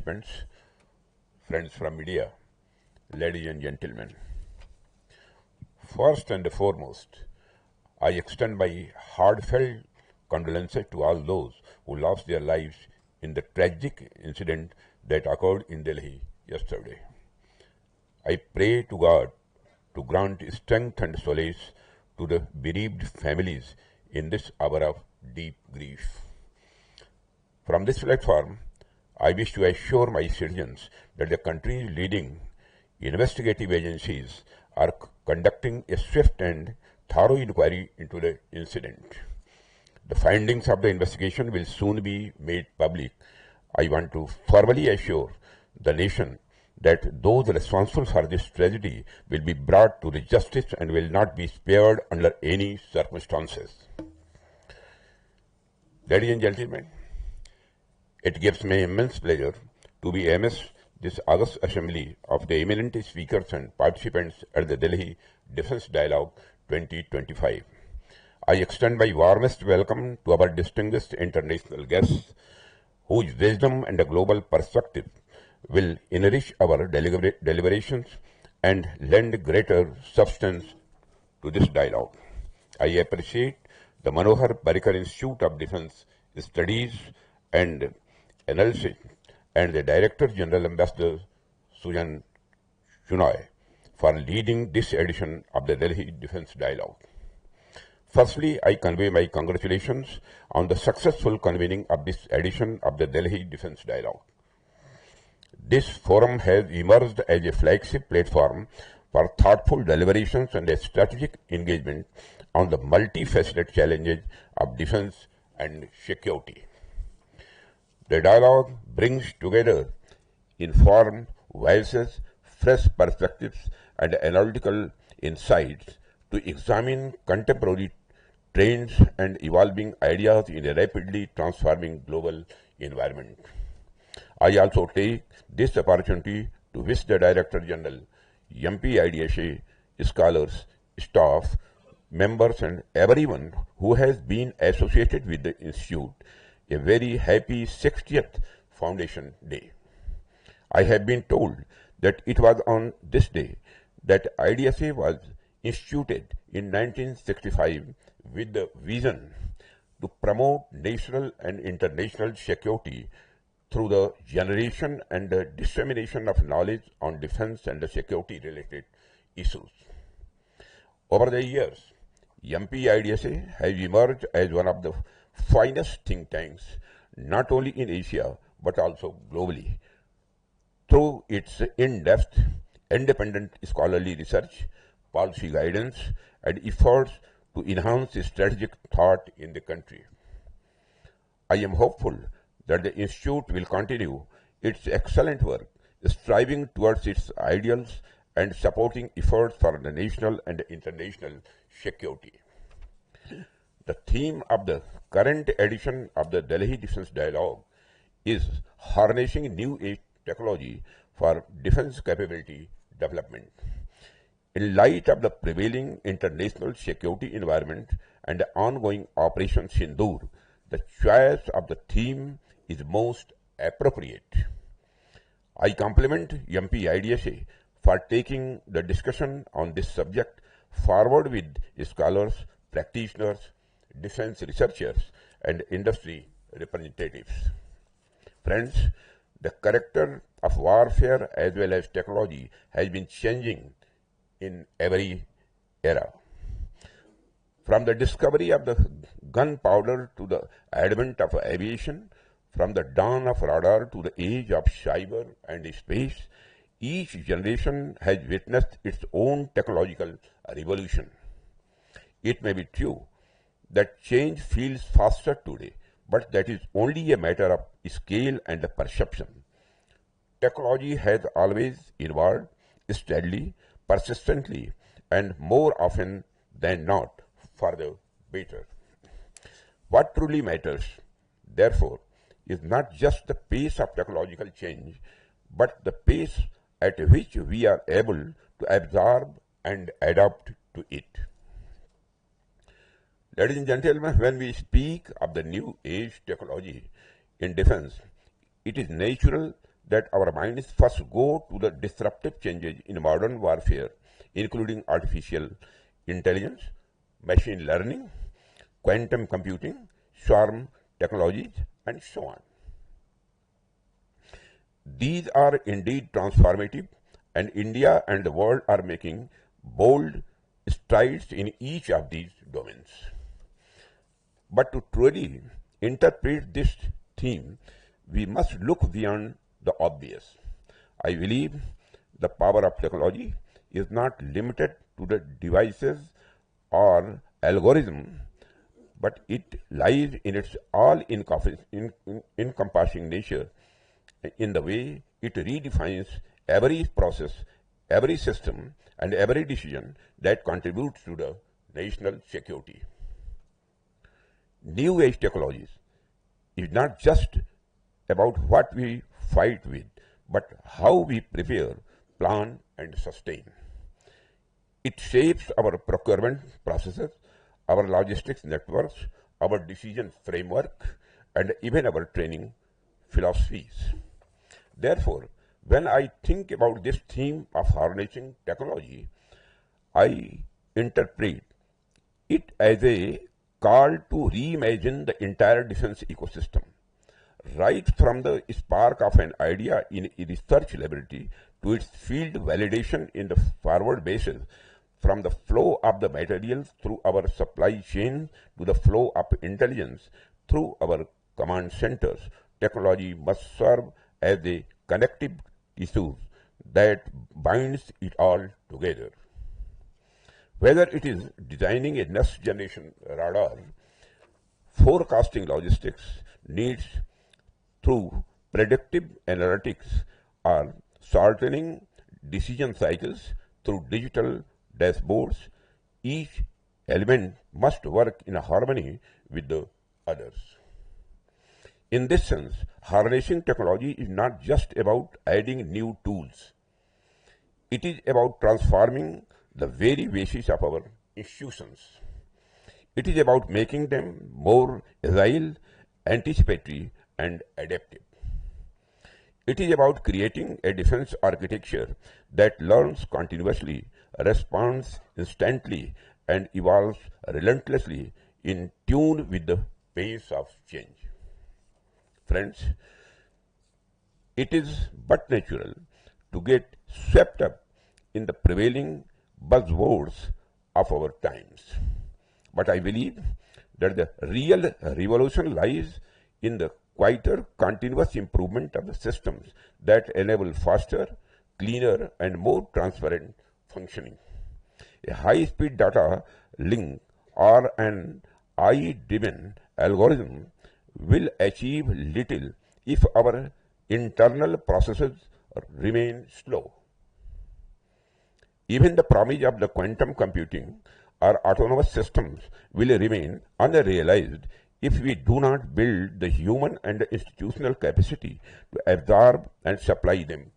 participants, friends from media, ladies and gentlemen. First and foremost, I extend my heartfelt condolences to all those who lost their lives in the tragic incident that occurred in Delhi yesterday. I pray to God to grant strength and solace to the bereaved families in this hour of deep grief. From this platform, I wish to assure my citizens that the country's leading investigative agencies are conducting a swift and thorough inquiry into the incident. The findings of the investigation will soon be made public. I want to formally assure the nation that those responsible for this tragedy will be brought to the justice and will not be spared under any circumstances. Ladies and gentlemen, it gives me immense pleasure to be amidst this August Assembly of the eminent speakers and participants at the Delhi Defence Dialogue 2025. I extend my warmest welcome to our distinguished international guests, whose wisdom and a global perspective will enrich our deliberations and lend greater substance to this dialogue. I appreciate the Manohar Parrikar Institute of Defence Studies and Analysis and the Director General Ambassador Sujan Chunoy for leading this edition of the Delhi Defence Dialogue. Firstly, I convey my congratulations on the successful convening of this edition of the Delhi Defence Dialogue. This forum has emerged as a flagship platform for thoughtful deliberations and a strategic engagement on the multifaceted challenges of defense and security. The dialogue brings together informed voices, fresh perspectives, and analytical insights to examine contemporary trends and evolving ideas in a rapidly transforming global environment. I also take this opportunity to wish the Director General, MPIDSA, scholars, staff, members, and everyone who has been associated with the Institute a very happy 60th Foundation Day. I have been told that it was on this day that IDSA was instituted in 1965 with the vision to promote national and international security through the generation and the dissemination of knowledge on defense and security-related issues. Over the years, MPIDSA has emerged as one of the finest think tanks, not only in Asia but also globally, through its in-depth, independent scholarly research, policy guidance, and efforts to enhance strategic thought in the country. I am hopeful that the Institute will continue its excellent work, striving towards its ideals and supporting efforts for the national and international security. The theme of the current edition of the Delhi Defence Dialogue is harnessing new age technology for defense capability development. In light of the prevailing international security environment and the ongoing Operation Sindoor, the choice of the theme is most appropriate. I compliment MPIDSA for taking the discussion on this subject forward with scholars, practitioners, defense researchers, and industry representatives. Friends, the character of warfare as well as technology has been changing in every era. From the discovery of the gunpowder to the advent of aviation, from the dawn of radar to the age of cyber and space, each generation has witnessed its own technological revolution. It may be true that change feels faster today, but that is only a matter of scale and perception. Technology has always evolved steadily, persistently, and more often than not for the better. What truly matters, therefore, is not just the pace of technological change, but the pace at which we are able to absorb and adapt to it. Ladies and gentlemen, when we speak of the new age technology in defense, it is natural that our minds first go to the disruptive changes in modern warfare, including artificial intelligence, machine learning, quantum computing, swarm technologies, and so on. These are indeed transformative, and India and the world are making bold strides in each of these domains. But to truly interpret this theme, we must look beyond the obvious. I believe the power of technology is not limited to the devices or algorithm, but it lies in its all-encompassing nature, in the way it redefines every process, every system, and every decision that contributes to the national security. New age technologies is not just about what we fight with, but how we prepare, plan, and sustain. It shapes our procurement processes, our logistics networks, our decision framework, and even our training philosophies. Therefore, when I think about this theme of harnessing technology, I interpret it as a call to reimagine the entire defense ecosystem, right from the spark of an idea in a research laboratory to its field validation in the forward bases, from the flow of the materials through our supply chain to the flow of intelligence through our command centers. Technology must serve as a connective tissue that binds it all together. Whether it is designing a next generation radar, forecasting logistics needs through predictive analytics, or shortening decision cycles through digital dashboards, each element must work in harmony with the others. In this sense, harnessing technology is not just about adding new tools. It is about transforming the very basis of our institutions. It is about making them more agile, anticipatory, and adaptive. It is about creating a defense architecture that learns continuously, responds instantly, and evolves relentlessly in tune with the pace of change. Friends, it is but natural to get swept up in the prevailing buzzwords of our times. But I believe that the real revolution lies in the quieter, continuous improvement of the systems that enable faster, cleaner, and more transparent functioning. A high-speed data link or an AI-driven algorithm will achieve little if our internal processes remain slow. Even the promise of the quantum computing or autonomous systems will remain unrealized if we do not build the human and the institutional capacity to absorb and supply them